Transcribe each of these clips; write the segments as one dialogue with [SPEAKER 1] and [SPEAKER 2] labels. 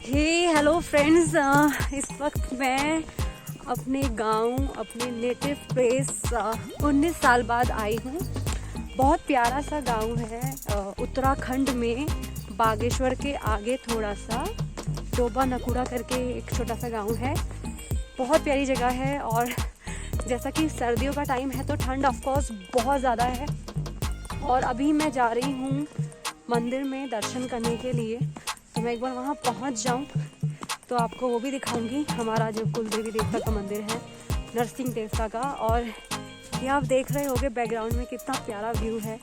[SPEAKER 1] Hello friends, इस वक्त मैं अपने गांव, अपने नेटिव प्लेस 19 साल बाद आई हूँ। बहुत प्यारा सा गांव है उत्तराखंड में, बागेश्वर के आगे थोड़ा सा डोबा नकुड़ा करके एक छोटा सा गांव है। बहुत प्यारी जगह है और जैसा कि सर्दियों का टाइम है तो ठंड ऑफ कोर्स बहुत ज़्यादा है। और अभी मैं जा रही हूँ मंदिर में दर्शन करने के लिए, तो मैं एक बार वहाँ पहुँच जाऊँ तो आपको वो भी दिखाऊंगी। हमारा जो कुल देवी देवता का मंदिर है, नरसिंह देवता का। और ये आप देख रहे होंगे बैकग्राउंड में कितना प्यारा व्यू है।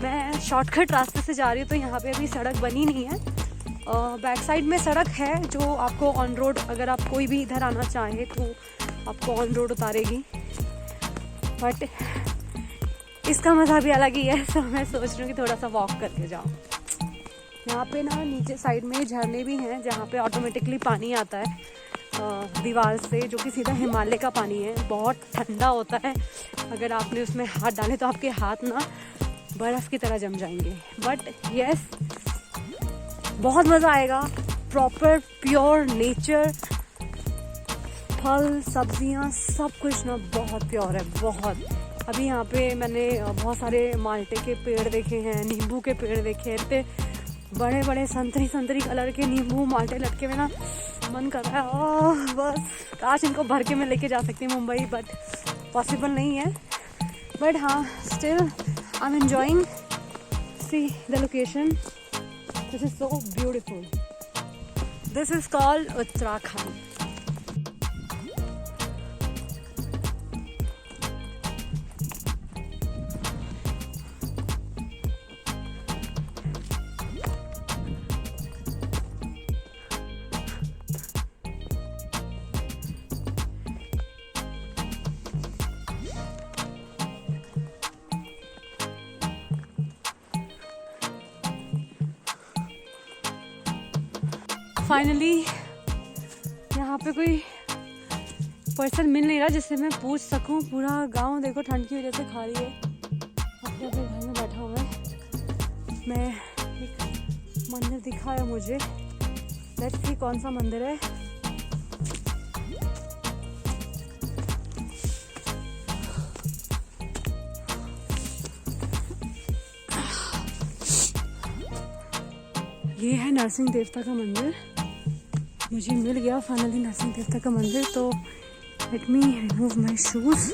[SPEAKER 1] मैं शॉर्टकट रास्ते से जा रही हूँ तो यहाँ पे अभी सड़क बनी नहीं है। बैक साइड में सड़क है जो आपको ऑन रोड, अगर आप कोई भी इधर आना चाहे तो आपको ऑन रोड उतारेगी, बट इसका मज़ा भी अलग ही है। तो मैं सोच रही हूँ कि थोड़ा सा वॉक करके जाऊँ। यहाँ पे ना नीचे साइड में झरने भी हैं जहाँ पे ऑटोमेटिकली पानी आता है दीवार से, जो कि सीधा हिमालय का पानी है। बहुत ठंडा होता है, अगर आपने उसमें हाथ डाले तो आपके हाथ ना बर्फ़ की तरह जम जाएंगे। बट यस, बहुत मज़ा आएगा। प्रॉपर प्योर नेचर, फल सब्जियाँ सब कुछ ना बहुत प्योर है, बहुत। अभी यहाँ पे मैंने बहुत सारे माल्टे के पेड़ देखे हैं, नींबू के पेड़ देखे हैं, इतने बड़े बड़े संतरी कलर के नींबू माल्टे लटके हुए ना, मन कर रहा है ओह बस काश इनको भर के मैं लेके जा सकती हूँ मुंबई, बट पॉसिबल नहीं है। बट हाँ, still I am enjoying. See the location, this is so beautiful. This is called Uttarakhand. Finally यहाँ पे कोई पर्सन मिल नहीं रहा जिससे मैं पूछ सकूं। पूरा गांव देखो ठंड की वजह से खाली है, अपने अपने घर में बैठा हुआ है। मैं एक मंदिर दिखा है मुझे, लेट्स सी कौन सा मंदिर है। ये है नरसिंह देवता का मंदिर। मुझे मिल गया फाइनली नरसिंह देवता का मंदिर। तो let me remove my shoes.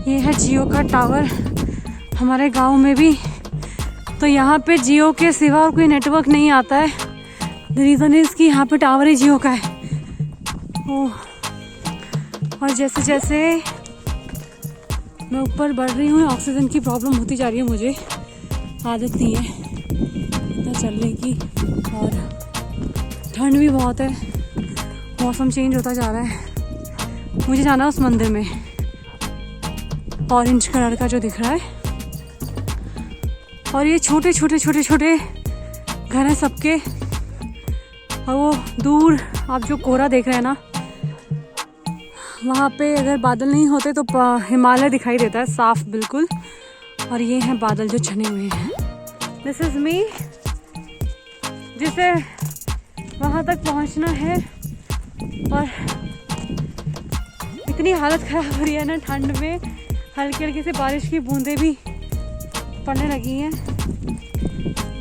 [SPEAKER 1] ये है जियो का टावर हमारे गांव में भी। तो यहाँ पे जियो के सिवा और कोई नेटवर्क नहीं आता है। द रीज़न इज़ कि यहाँ पे टावर ही जियो का है। ओह, और जैसे जैसे मैं ऊपर बढ़ रही हूँ ऑक्सीजन की प्रॉब्लम होती जा रही है। मुझे आदत नहीं है इतना चलने की, और ठंड भी बहुत है, मौसम चेंज होता जा रहा है। मुझे जाना है उस मंदिर में, ऑरेंज कलर का जो दिख रहा है। और ये छोटे छोटे घर हैं सबके। और वो दूर आप जो कोहरा देख रहे हैं ना, वहाँ पे अगर बादल नहीं होते तो हिमालय दिखाई देता है साफ बिल्कुल। और ये हैं बादल जो छने हुए हैं। दिस इज मी, जिसे वहाँ तक पहुँचना है। और इतनी हालत ख़राब हो रही है ना ठंड में, हल्की हल्की से बारिश की बूंदें भी पड़ने लगी हैं।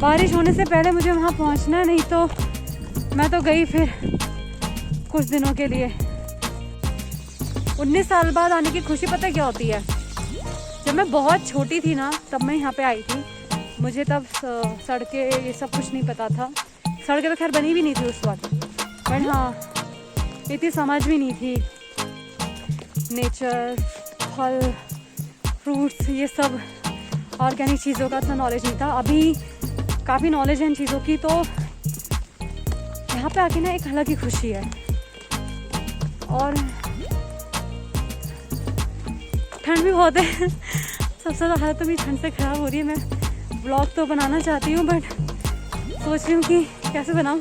[SPEAKER 1] बारिश होने से पहले मुझे वहाँ पहुँचना है, नहीं तो मैं तो गई फिर कुछ दिनों के लिए। 19 साल बाद आने की खुशी पता क्या होती है? जब मैं बहुत छोटी थी ना, तब मैं यहाँ पे आई थी। मुझे तब सड़कें ये सब कुछ नहीं पता था। सड़कें तो खैर बनी भी नहीं थी उस वक्त, बट हाँ इतनी समझ भी नहीं थी। नेचर, फल, फ्रूट्स, ये सब ऑर्गेनिक चीज़ों का इतना नॉलेज नहीं था। अभी काफ़ी नॉलेज है इन चीज़ों की, तो यहाँ पे आके ना एक अलग ही खुशी है। और ठंड भी बहुत है। सबसे ज़्यादा हालत तो मेरी ठंड से ख़राब हो रही है। मैं ब्लॉग तो बनाना चाहती हूँ, बट सोच रही हूँ कि कैसे बनाऊँ।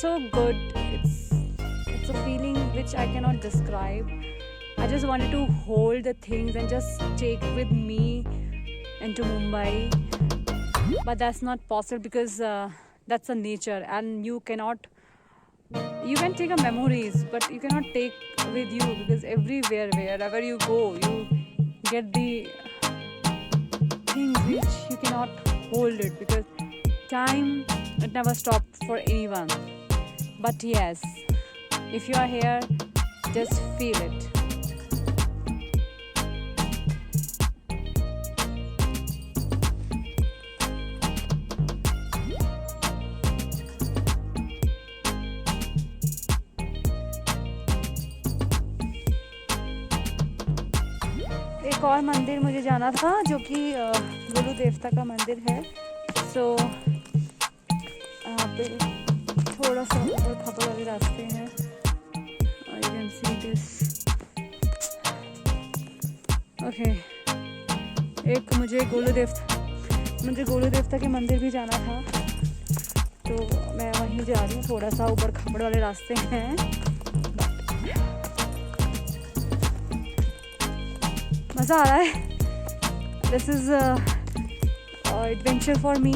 [SPEAKER 1] So good. It's a feeling which I cannot describe. I just wanted to hold the things and just take with me into Mumbai, but that's not possible because that's a nature, and you cannot. You can take a memories, but you cannot take with you, because everywhere, wherever you go, you get the things which you cannot hold it, because time, it never stops for anyone. But yes, if you are here, just feel it. एक और मंदिर मुझे जाना था, जो कि गुरु देवता का मंदिर है। सो यहाँ पे थोड़ा सा ऊपर खबर वाले रास्ते हैं। You can see this. Okay, एक मुझे गोलू देवता के मंदिर भी जाना था, तो मैं वहीं जा रही हूँ। थोड़ा सा ऊपर खबर वाले रास्ते हैं। मज़ा आ रहा है। This is adventure for me.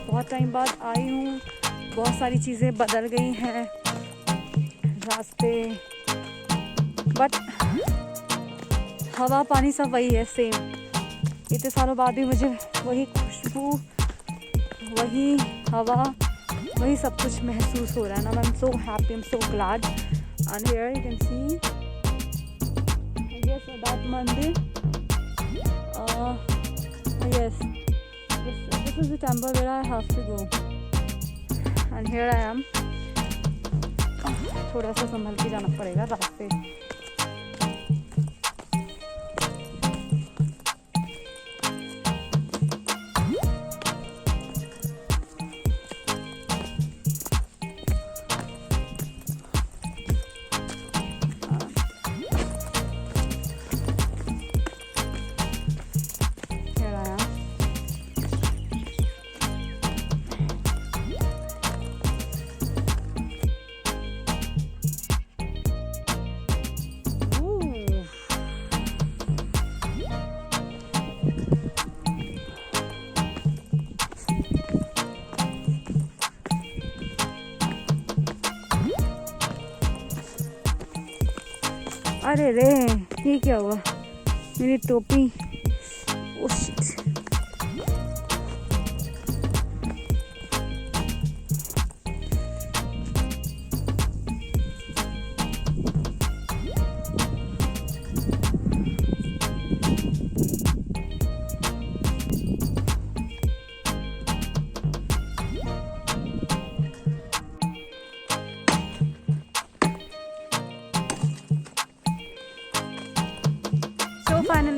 [SPEAKER 1] बहुत टाइम बाद आई हूँ, बहुत सारी चीज़ें बदल गई हैं, रास्ते, बट हवा पानी सब वही है, सेम। इतने सालों बाद भी मुझे वही खुशबू, वही हवा, वही सब कुछ महसूस हो रहा है ना। I am so happy, I am so glad. And here you can see, I guess that mandir, yes, this is the temple where I have to go, and here I am. थोड़ा सा संभल के जाना पड़ेगा रास्ते। अरे रे, ये क्या हुआ? मेरी टोपी। Oh shit.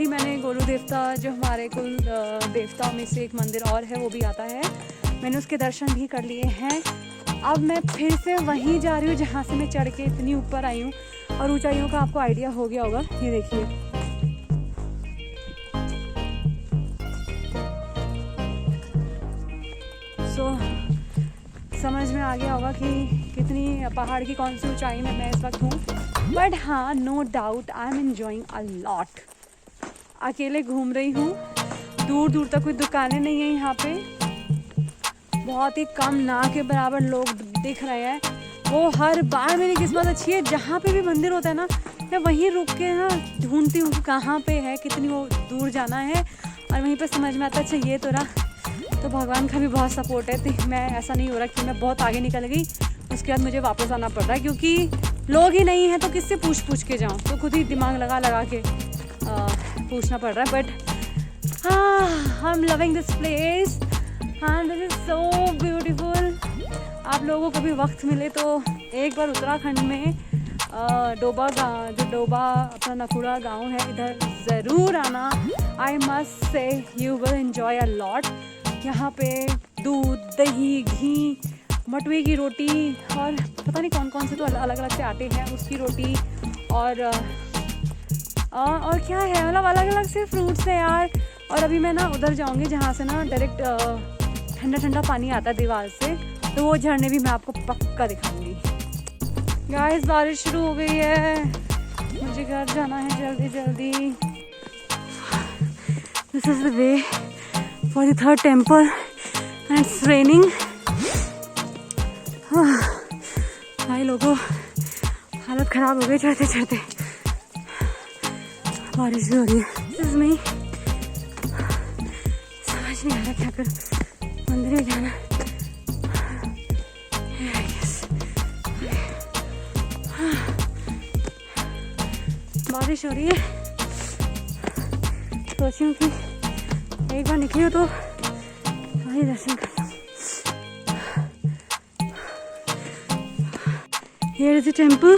[SPEAKER 1] मैंने गोलू देवता, जो हमारे कुल देवताओं में से एक मंदिर और है, वो भी आता है, मैंने उसके दर्शन भी कर लिए हैं। अब मैं फिर से वहीं जा रही हूँ जहाँ से मैं चढ़ के इतनी ऊपर आई हूँ। और ऊंचाइयों का आपको आइडिया हो गया होगा, ये देखिए। समझ में आ गया होगा कि कितनी पहाड़ की कौन सी ऊंचाई में मैं इस वक्त हूँ। बट हाँ, no doubt I am enjoying a lot. अकेले घूम रही हूँ, दूर दूर तक कोई दुकानें नहीं है यहाँ पे, बहुत ही कम, ना के बराबर लोग दिख रहे हैं। वो हर बार मेरी किस्मत अच्छी है, जहाँ पे भी मंदिर होता है ना, मैं वहीं रुक के ना ढूंढती हूँ कि कहाँ पे है, कितनी वो दूर जाना है, और वहीं पे समझ में आता है अच्छा ये तो रहा। तो भगवान का भी बहुत सपोर्ट है, तो मैं ऐसा नहीं हो रहा कि मैं बहुत आगे निकल गई उसके बाद मुझे वापस आना पड़ रहा है, क्योंकि लोग ही नहीं हैं तो किससे पूछ के जाऊँ, तो खुद ही दिमाग लगा के पूछना पड़ रहा है। But I am loving this place and this is so beautiful. आप लोगों को भी वक्त मिले तो एक बार उत्तराखंड में डोबा गाँव, जो डोबा अपना नखुड़ा गांव है, इधर ज़रूर आना। I must say you will enjoy a lot. यहाँ पे दूध, दही, घी, मटवे की रोटी और पता नहीं कौन कौन से तो अलग अलग से आटे हैं, उसकी रोटी और क्या है, मतलब अलग अलग से फ्रूट्स है यार। और अभी मैं ना उधर जाऊँगी जहाँ से ना डायरेक्ट ठंडा ठंडा पानी आता है दीवार से, तो वो झरने भी मैं आपको पक्का दिखाऊंगी। गाइस, बारिश शुरू हो गई है, मुझे घर जाना है जल्दी जल्दी। This is the way for the third temple and it's raining. भाई लोगों, हालत खराब हो गई चढ़ते चढ़ते, बारिश भी हो रही है। दिस इज मी, समझ नहीं आ रहा क्या करूं, मंदिर में जाना। बारिश हो रही है, सोची हूँ कि एक बार निकली हो तो वही दर्शन कर लूँ। Here is the temple.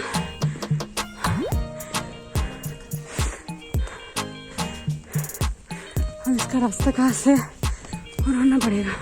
[SPEAKER 1] अब इसका रास्ता कहाँ से और होना पड़ेगा।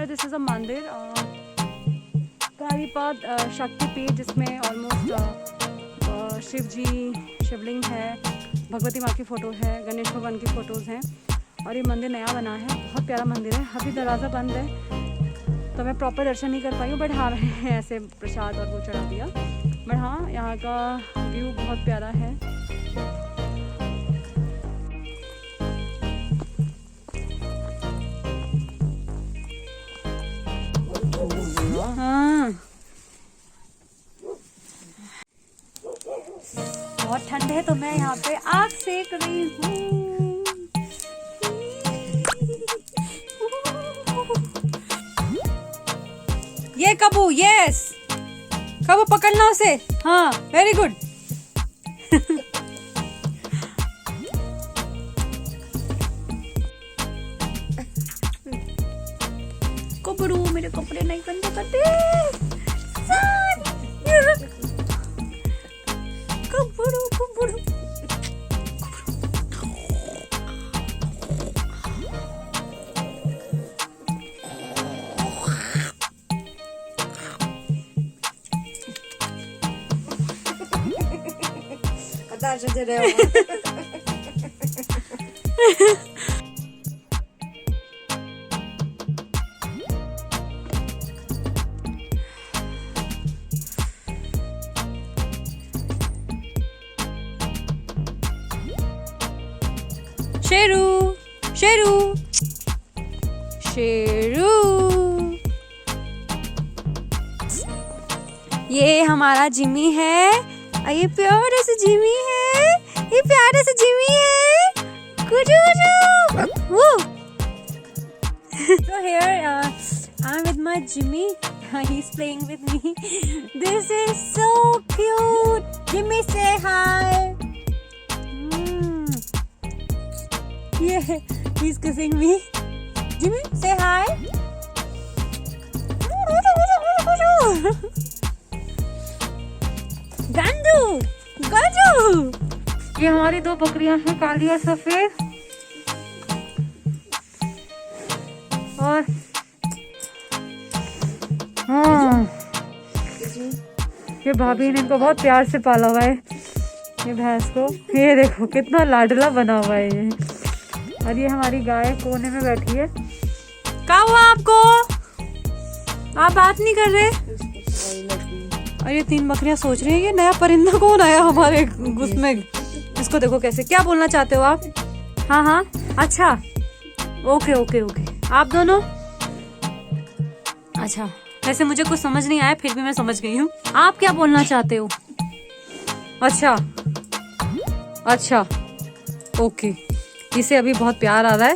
[SPEAKER 1] दिस इज़ अ मंदिर, कालीपाद शक्तिपीठ, जिसमें ऑलमोस्ट शिव जी, शिवलिंग है, भगवती माँ की फ़ोटो है, गणेश भगवान की फ़ोटोज़ हैं। और ये मंदिर नया बना है, बहुत प्यारा मंदिर है। अभी दरवाज़ा बंद है तो मैं प्रॉपर दर्शन नहीं कर पाई हूँ, बट हाँ मैंने ऐसे प्रसाद और वो चढ़ा दिया। बट हाँ, यहाँ का व्यू बहुत प्यारा है। हाँ, बहुत ठंड है तो मैं यहाँ पे आग सेक रही हूँ। ये कबू, यस, कबू पकड़ना उसे। हाँ, वेरी गुड। कपड़ू, मेरे कपड़े नहीं गंदे करते। कपड़ू कपड़ू। शेरू शेरू शेरू। ये हमारा जिमी है, ये प्यारे से जिमी है, ये प्यारे से जिमी है। Kuju Kuju. So here I'm with my Jimmy. He's playing with me. This is so cute. Jimmy, say hi. Yeah, he's kissing me. Jimmy, say hi. गंदू गंदू। ये हमारी दो बकरियां हैं, काली और सफेद। और ये भाभी ने इनको बहुत प्यार से पाला हुआ है, ये भैंस को। ये देखो कितना लाडला बना हुआ है ये। और ये हमारी गाय कोने में बैठी है। क्या हुआ आपको? आप बात नहीं कर रहे? और ये तीन बकरियां सोच रही है ये नया परिंदा कौन आया हमारे उसमें। इसको देखो कैसे। क्या बोलना चाहते हो आप? हाँ हाँ, अच्छा, ओके ओके ओके। आप दोनों? अच्छा, वैसे मुझे कुछ समझ नहीं आया, फिर भी मैं समझ गई हूँ। आप क्या बोलना चाहते हो? अच्छा अच्छा, ओके। इसे अभी बहुत प्यार आ रहा है,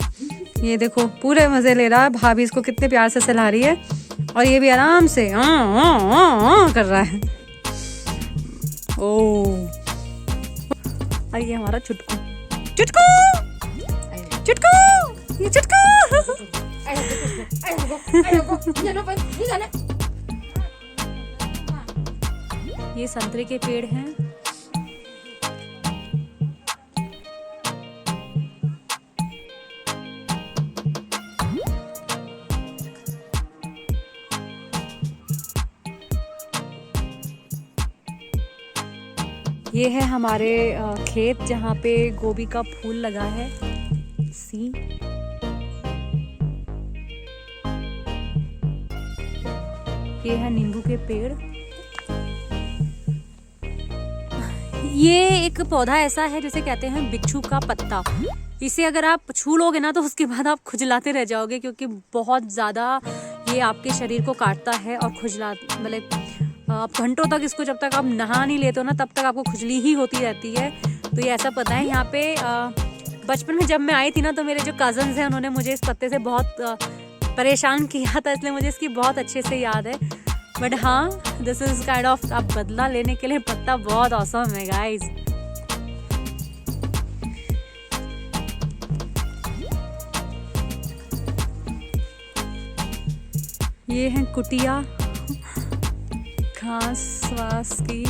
[SPEAKER 1] ये देखो पूरे मजे ले रहा है। भाभी इसको कितने प्यार से सहला रही है और ये भी आराम से कर रहा है। ओ, और ये हमारा चुटकू चुटकू चुटकू, ये चुटकू। ये संतरे के पेड़ हैं। ये है हमारे खेत जहाँ पे गोभी का फूल लगा है। सी, ये है नींबू के पेड़। ये एक पौधा ऐसा है जिसे कहते हैं बिच्छू का पत्ता। इसे अगर आप छू लोगे ना तो उसके बाद आप खुजलाते रह जाओगे, क्योंकि बहुत ज़्यादा ये आपके शरीर को काटता है और खुजला, मतलब आप घंटों तक इसको, जब तक आप नहा नहीं लेते हो ना, तब तक आपको खुजली ही होती रहती है। तो ये ऐसा पता है। यहाँ पे बचपन में जब मैं आई थी ना, तो मेरे जो कजन्स हैं उन्होंने मुझे इस पत्ते से बहुत परेशान किया था, इसलिए मुझे इसकी बहुत अच्छे से याद है। बट हाँ, दिस इज काइंड ऑफ, आप बदला लेने के लिए पत्ता बहुत ऑसम है गाइज। ये है कुटिया घास वास की।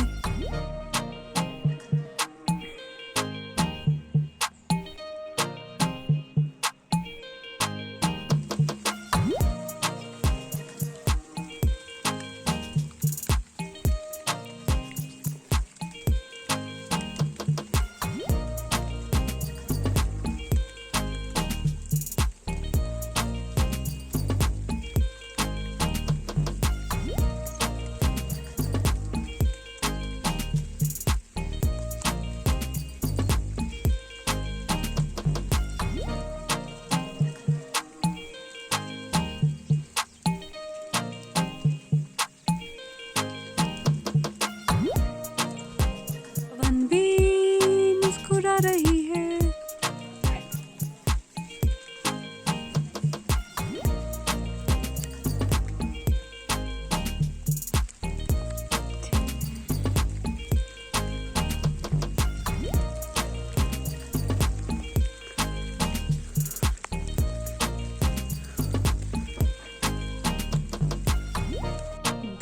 [SPEAKER 1] रही है।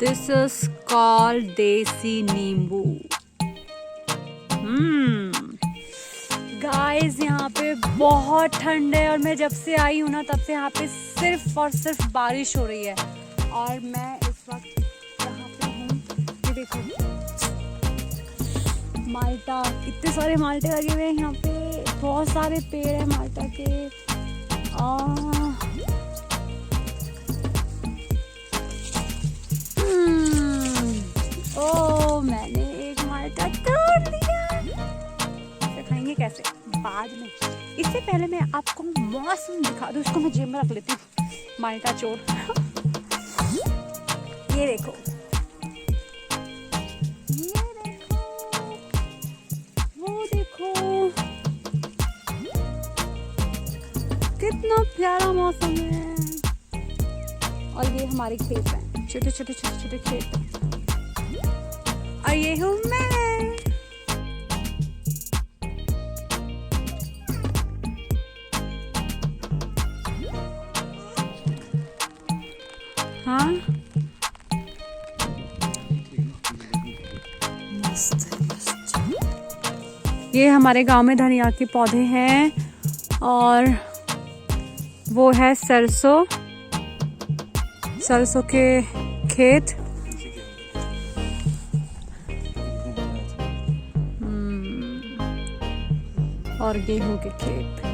[SPEAKER 1] This is called देसी नींबू। गाइस यहाँ पे बहुत ठंड है और मैं जब से आई हूँ ना, तब से यहाँ पे सिर्फ और सिर्फ बारिश हो रही है। और मैं इस वक्त यहाँ पे हूँ, ये देखो माल्टा, इतने सारे माल्टे लगे हुए हैं यहाँ पे, बहुत सारे पेड़ हैं माल्टा के। ओ, मैंने एक माल्टा तोड़ लिया। खाएंगे कैसे बाद में। इससे पहले मैं आपको मौसम दिखा दूँ, इसको मैं जेब में रख लेती हूँ, माल्टा चोर। ये देखो, ये देखो, वो देखो, कितना प्यारा मौसम है। और ये हमारे खेत हैं, छोटे छोटे छोटे छोटे खेत हैं। और ये हूँ मैं। हाँ, मस्त है, मस्त। ये हमारे गांव में धनिया के पौधे हैं और वो है सरसों, सरसों के खेत। और गेहूं के खेत।